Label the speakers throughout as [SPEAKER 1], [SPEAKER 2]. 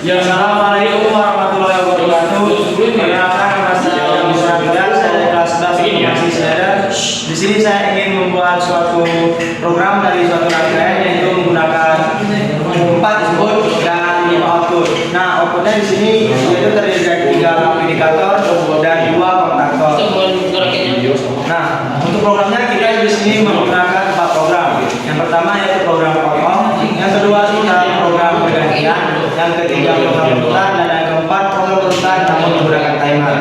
[SPEAKER 1] Ya, assalamualaikum warahmatullahi wabarakatuh. Perkenalkan nama saya dari kelas 11 Informasi Saudara. Di sini saya ingin membuat suatu program dari suatu rangkaian yaitu menggunakan 4 input dan 5 output. Nah, outputnya di sini yaitu terdiri dari 3 lampu indikator dan 2 kontaktor. Nah, untuk programnya kita di sini menggunakan 4 program. Yang pertama yaitu program on, yang kedua adalah program pergantian, yang ketiga program urutan, dan yang keempat program urutan namun menggunakan timer.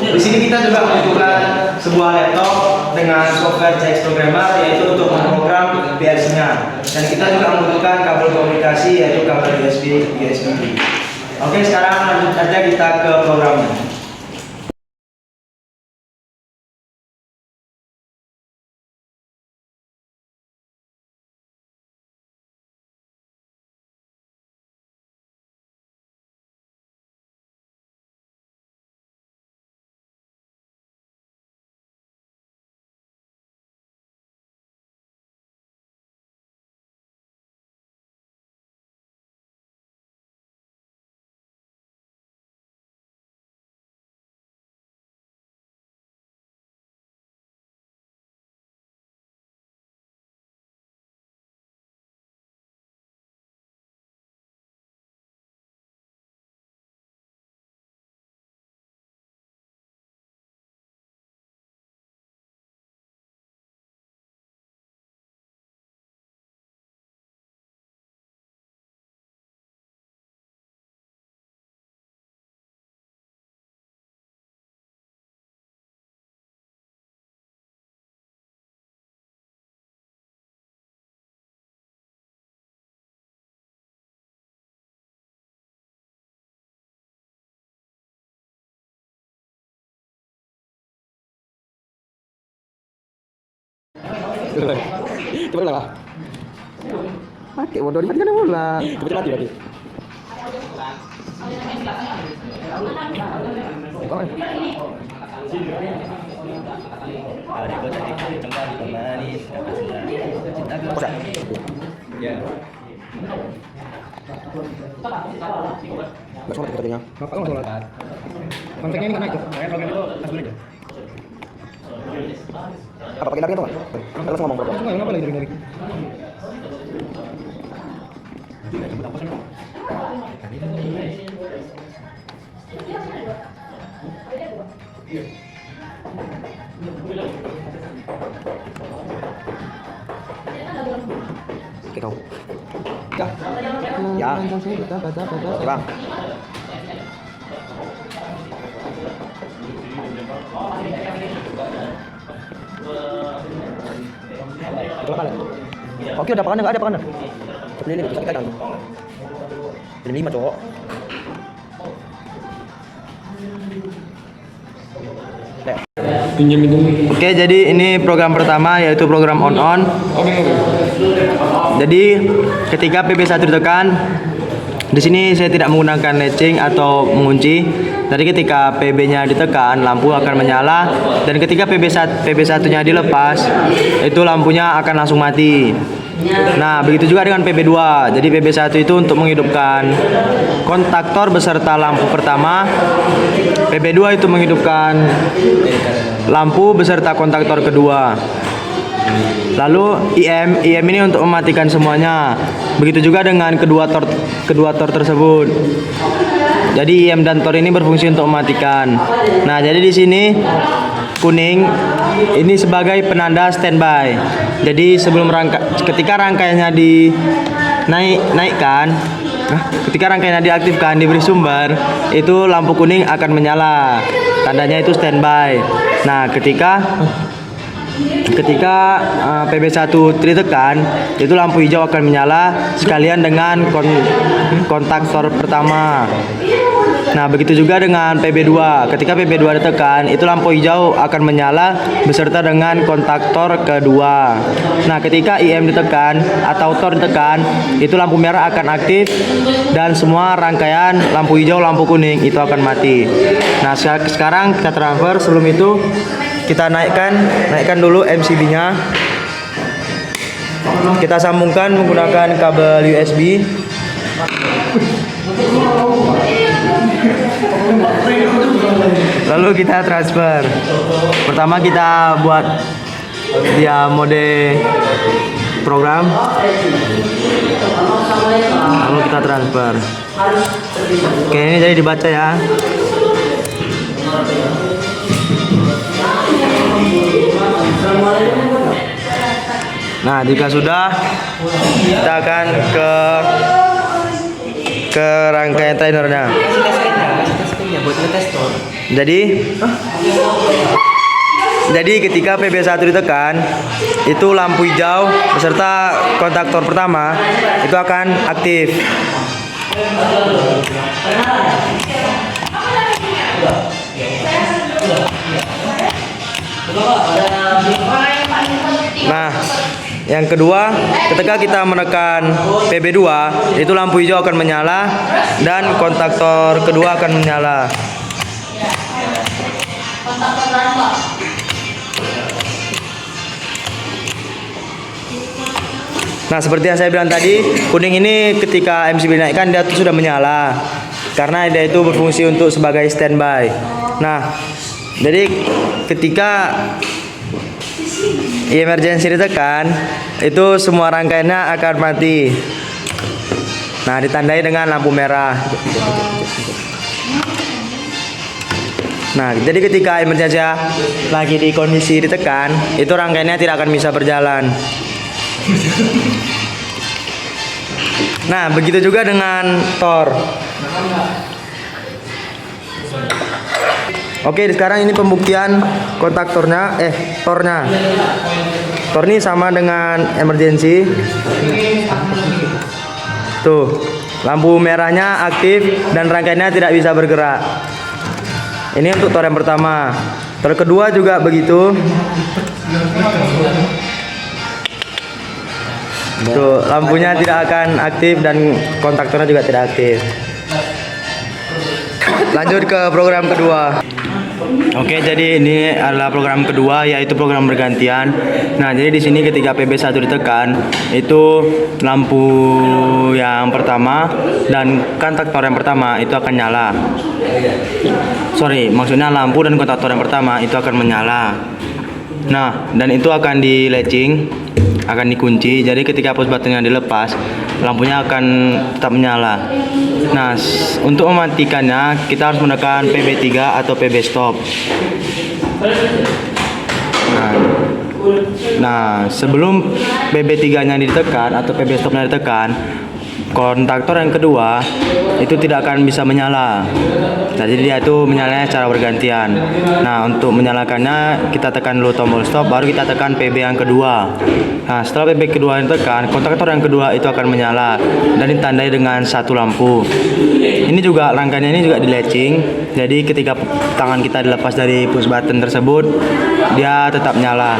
[SPEAKER 1] Di sini kita juga membutuhkan sebuah laptop dengan software CX Programmer yaitu untuk memprogram PLC-nya, dan kita juga membutuhkan kabel komunikasi yaitu kabel USB. Oke, sekarang lanjut saja kita ke programnya.
[SPEAKER 2] Coba lah. Mati bodoh dimatikan pula. Coba mati lagi. Nggak sholat katanya. Bapak nggak sholat. Kontaknya ini kan naik tuh. Program itu langsung aja. Apa pakai darahnya tuh nggak? Kalau ngomong berapa? Nggak apa lagi dari. Kita tahu. Ya. Bang. Oke, udah pakai nggak ada pakai? Ini bisa kita kan? Ini 5 cowok. Oke, jadi ini program pertama yaitu program on. Jadi ketika PB1 ditekan, di sini saya tidak menggunakan latching atau mengunci. Jadi ketika PB-nya ditekan, lampu akan menyala, dan ketika PB1-nya dilepas, itu lampunya akan langsung mati. Nah, begitu juga dengan PB2. Jadi PB1 itu untuk menghidupkan kontaktor beserta lampu pertama. PB2 itu menghidupkan lampu beserta kontaktor kedua. Lalu IM ini untuk mematikan semuanya. Begitu juga dengan kedua tor tersebut. Jadi IM dan tor ini berfungsi untuk mematikan. Nah, jadi di sini kuning ini sebagai penanda standby. Jadi ketika rangkaiannya ketika rangkaiannya diaktifkan, diberi sumber, itu lampu kuning akan menyala. Tandanya itu standby. Nah, ketika PB1 ditekan, itu lampu hijau akan menyala sekalian dengan kontaktor pertama. Nah, begitu juga dengan PB2. Ketika PB2 ditekan, itu lampu hijau akan menyala beserta dengan kontaktor kedua. Nah, ketika IM ditekan atau tor ditekan, itu lampu merah akan aktif dan semua rangkaian lampu hijau, lampu kuning itu akan mati. Nah, sekarang kita transfer. Sebelum itu kita naikkan dulu MCB-nya. Kita sambungkan menggunakan kabel USB. lalu kita transfer. Pertama kita buat dia mode program, lalu kita transfer. Oke, ini jadi dibaca ya. Nah, jika sudah, kita akan ke rangkaian trainernya. Jadi ketika PB1 ditekan, itu lampu hijau beserta kontaktor pertama itu akan aktif. Nah, yang kedua, ketika kita menekan PB2, itu lampu hijau akan menyala dan kontaktor kedua akan menyala. Nah, seperti yang saya bilang tadi, kuning ini ketika MCB dinaikkan dia tuh sudah menyala karena dia itu berfungsi untuk sebagai standby. Nah, jadi ketika emergency ditekan, itu semua rangkaiannya akan mati. Nah, ditandai dengan lampu merah. Nah, jadi ketika emergency lagi di kondisi ditekan, itu rangkaiannya tidak akan bisa berjalan. Nah, begitu juga dengan Tor. Oke, sekarang ini pembuktian kontaktornya, tornya. Tor ini sama dengan emergency. Tuh, lampu merahnya aktif dan rangkaiannya tidak bisa bergerak. Ini untuk tor yang pertama. Tor kedua juga begitu. Tuh, lampunya tidak akan aktif dan kontaktornya juga tidak aktif. Lanjut ke program kedua. Oke, jadi ini adalah program kedua, yaitu program bergantian. Nah, jadi di sini ketika PB1 ditekan, itu lampu yang pertama dan kontaktor yang pertama itu akan nyala. Maksudnya lampu dan kontaktor yang pertama itu akan menyala. Nah, dan itu akan di latching, akan dikunci. Jadi ketika push buttonnya dilepas, lampunya akan tetap menyala. Nah, untuk mematikannya kita harus menekan PB3 atau PB stop. Nah, sebelum PB3-nya ditekan atau PB stopnya ditekan, kontaktor yang kedua itu tidak akan bisa menyala. Nah, jadi dia itu menyalanya secara bergantian. Nah, untuk menyalakannya kita tekan dulu tombol stop, baru kita tekan PB yang kedua. Nah, setelah PB kedua yang tekan, kontaktor yang kedua itu akan menyala dan ditandai dengan satu lampu. Ini juga rangkaiannya ini juga di latching. Jadi ketika tangan kita dilepas dari push button tersebut, dia tetap nyala.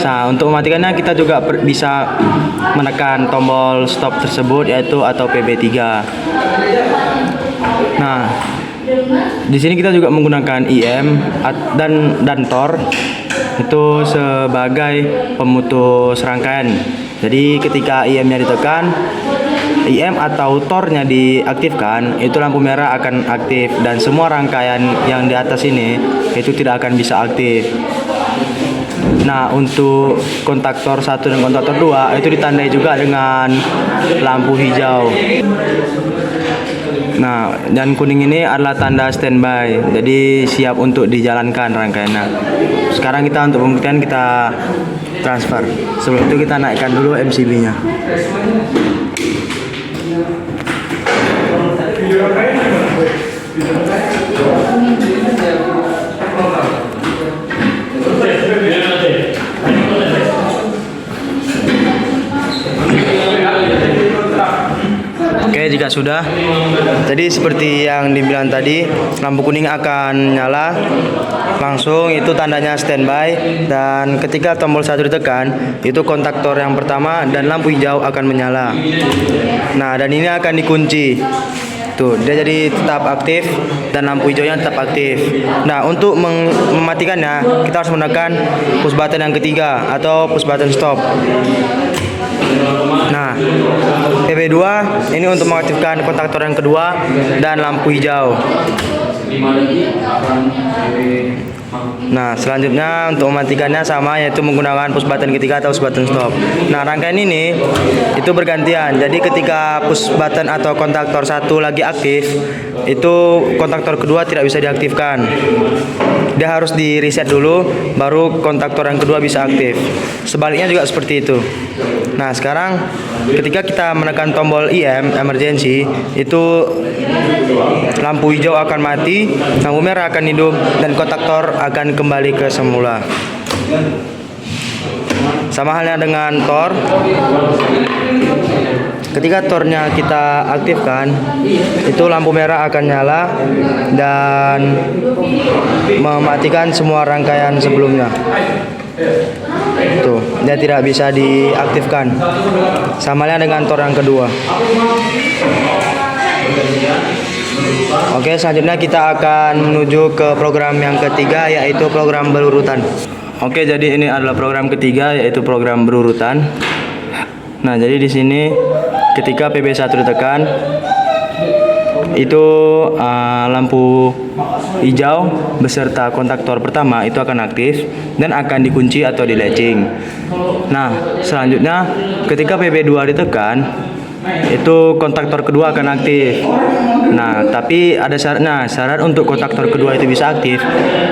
[SPEAKER 2] Nah, untuk mematikannya kita juga bisa menekan tombol stop tersebut, yaitu atau PB3. Nah, di sini kita juga menggunakan IM dan Tor itu sebagai pemutus rangkaian. Jadi ketika IM-nya ditekan, IM atau tornya diaktifkan, itu lampu merah akan aktif dan semua rangkaian yang di atas ini itu tidak akan bisa aktif. Nah, untuk kontaktor 1 dan kontaktor 2 itu ditandai juga dengan lampu hijau. Nah, dan kuning ini adalah tanda standby, jadi siap untuk dijalankan rangkaiannya. Sekarang kita untuk pembuktian kita transfer. Sebelum itu kita naikkan dulu MCB-nya. Oke, jika sudah, jadi seperti yang dibilang tadi, lampu kuning akan nyala langsung, itu tandanya standby. Dan ketika tombol 1 ditekan, itu kontaktor yang pertama dan lampu hijau akan menyala. Nah, dan ini akan dikunci. Tuh, dia jadi tetap aktif dan lampu hijaunya tetap aktif. Nah, untuk mematikannya, kita harus menekan push button yang ketiga atau push button stop. Nah, PB2 ini untuk mengaktifkan kontaktor yang kedua dan lampu hijau.
[SPEAKER 3] 5 detik akan PB.
[SPEAKER 2] Nah, selanjutnya untuk mematikannya sama, yaitu menggunakan push button ketiga atau push button stop. Nah, rangkaian ini itu bergantian. Jadi ketika push button atau kontaktor satu lagi aktif, itu kontaktor kedua tidak bisa diaktifkan. Dia harus di reset dulu, baru kontaktor yang kedua bisa aktif. Sebaliknya juga seperti itu. Nah, sekarang ketika kita menekan tombol IM emergency, itu lampu hijau akan mati, lampu merah akan hidup, dan kontaktor akan kembali ke semula. Sama halnya dengan tor. Ketika tornya kita aktifkan, itu lampu merah akan nyala dan mematikan semua rangkaian sebelumnya. Tuh, dia tidak bisa diaktifkan. Sama halnya dengan tor yang kedua. Oke, selanjutnya kita akan menuju ke program yang ketiga, yaitu program berurutan. Oke, jadi ini adalah program ketiga, yaitu program berurutan. Nah, jadi di sini ketika PB1 ditekan, itu lampu hijau beserta kontaktor pertama itu akan aktif dan akan dikunci atau dilatching. Nah, selanjutnya ketika PB2 ditekan, itu kontaktor kedua akan aktif. Nah, tapi ada syaratnya. Syarat untuk kontaktor kedua itu bisa aktif,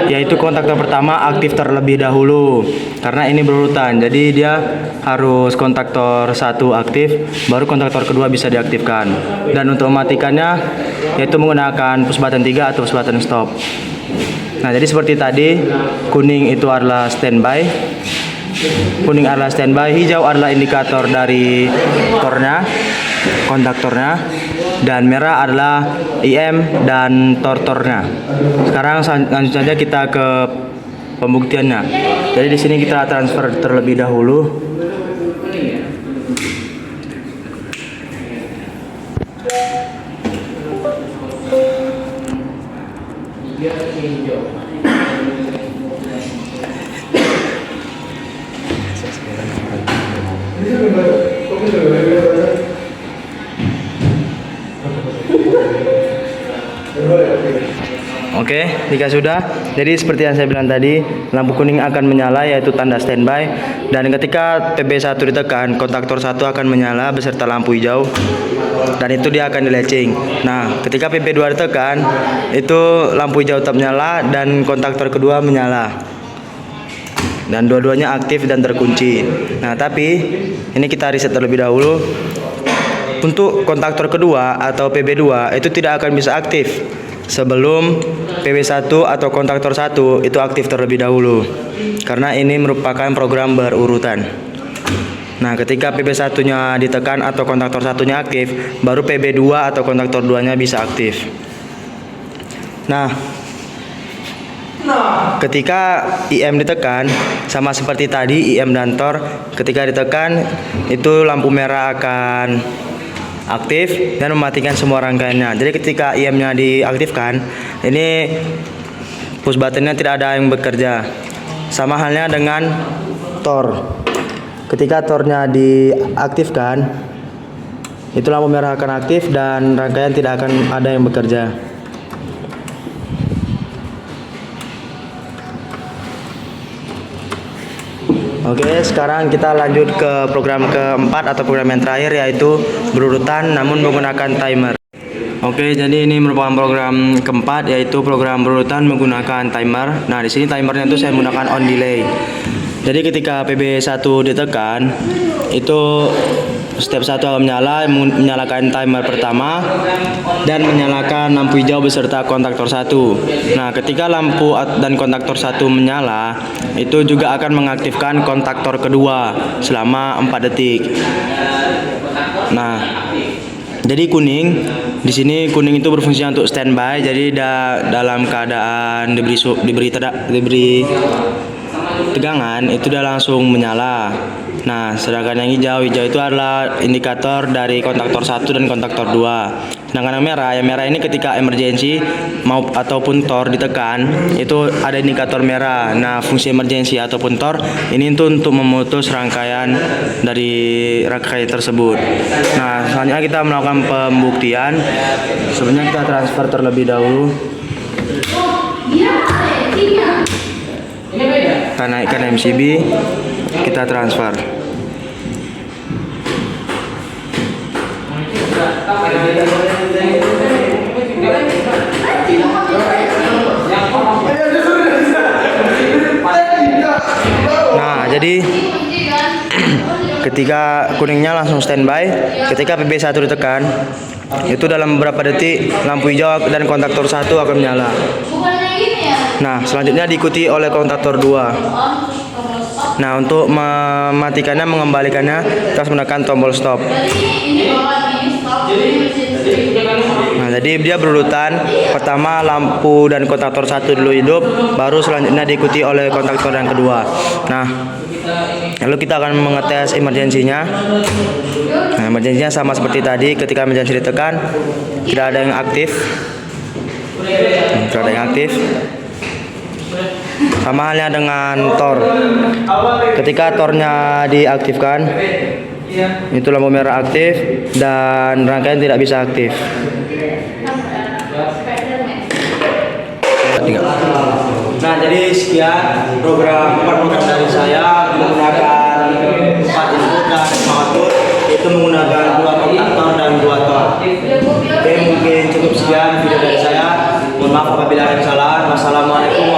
[SPEAKER 2] yaitu kontaktor pertama aktif terlebih dahulu. Karena ini berurutan, jadi dia harus kontaktor satu aktif, baru kontaktor kedua bisa diaktifkan. Dan untuk mematikannya, yaitu menggunakan push button 3 atau push button stop. Nah, jadi seperti tadi, kuning itu adalah standby. Kuning adalah standby, hijau adalah indikator dari tornya, kontaktornya, dan merah adalah IM dan tornya. Sekarang lanjut saja kita ke pembuktiannya. Jadi di sini kita transfer terlebih dahulu. Oke, jika sudah, jadi seperti yang saya bilang tadi, lampu kuning akan menyala, yaitu tanda standby. Dan ketika PB1 ditekan, kontaktor 1 akan menyala beserta lampu hijau, dan itu dia akan di-latching. Nah, ketika PB2 ditekan, itu lampu hijau tetap menyala dan kontaktor kedua menyala, dan dua-duanya aktif dan terkunci. Nah, tapi ini kita reset terlebih dahulu. Untuk kontaktor kedua atau PB2 itu tidak akan bisa aktif sebelum PB1 atau kontaktor 1 itu aktif terlebih dahulu, karena ini merupakan program berurutan. Nah, ketika PB1-nya ditekan atau kontaktor 1-nya aktif, baru PB2 atau kontaktor 2-nya bisa aktif. Nah, ketika IM ditekan, sama seperti tadi IM dan tor, ketika ditekan itu lampu merah akan aktif dan mematikan semua rangkaiannya. Jadi ketika IM-nya diaktifkan, ini push buttonnya tidak ada yang bekerja. Sama halnya dengan tor. Ketika tornya diaktifkan, itu lampu merah akan aktif dan rangkaian tidak akan ada yang bekerja. Oke, sekarang kita lanjut ke program keempat atau program yang terakhir, yaitu berurutan namun menggunakan timer. Oke, jadi ini merupakan program keempat, yaitu program berurutan menggunakan timer. Nah, di sini timernya itu saya menggunakan on delay. Jadi ketika PB1 ditekan, itu step 1 akan menyalakan timer pertama dan menyalakan lampu hijau beserta kontaktor 1. Nah, ketika lampu dan kontaktor 1 menyala, itu juga akan mengaktifkan kontaktor kedua selama 4 detik. Nah, jadi kuning di sini itu berfungsi untuk standby. Jadi dalam keadaan diberi tegangan itu dia langsung menyala. Nah, sedangkan yang hijau itu adalah indikator dari kontaktor 1 dan kontaktor 2. Sedangkan yang merah ini ketika emergency ataupun tor ditekan, itu ada indikator merah. Nah, fungsi emergency ataupun tor ini itu untuk memutus rangkaian dari rangkaian tersebut. Nah, selanjutnya kita melakukan pembuktian. Sebenarnya kita transfer terlebih dahulu. Kita naikkan MCB, kita transfer. Nah, jadi ketika kuningnya langsung standby, ketika PB1 ditekan, itu dalam beberapa detik lampu hijau dan kontaktor 1 akan menyala. Nah, selanjutnya diikuti oleh kontaktor 2. Nah, untuk mematikannya, mengembalikannya, kita harus menekan tombol stop. Nah, jadi dia berurutan. Pertama lampu dan kontaktor 1 dulu hidup, baru selanjutnya diikuti oleh kontaktor yang kedua. Nah, lalu kita akan mengetes emergensinya. Nah, emergensinya sama seperti tadi, ketika emergensi ditekan, tidak ada yang aktif. Tidak ada yang aktif. Sama halnya dengan tor. Ketika tornya diaktifkan, itu lampu merah aktif dan rangkaian tidak bisa aktif.
[SPEAKER 1] Nah, jadi sekian program dari saya menggunakan 4 input dan 5 output, yaitu menggunakan 2 kontaktor dan 2 tor. Oke, mungkin cukup sekian video dari saya. Mohon maaf apabila ada kesalahan. Wassalamualaikum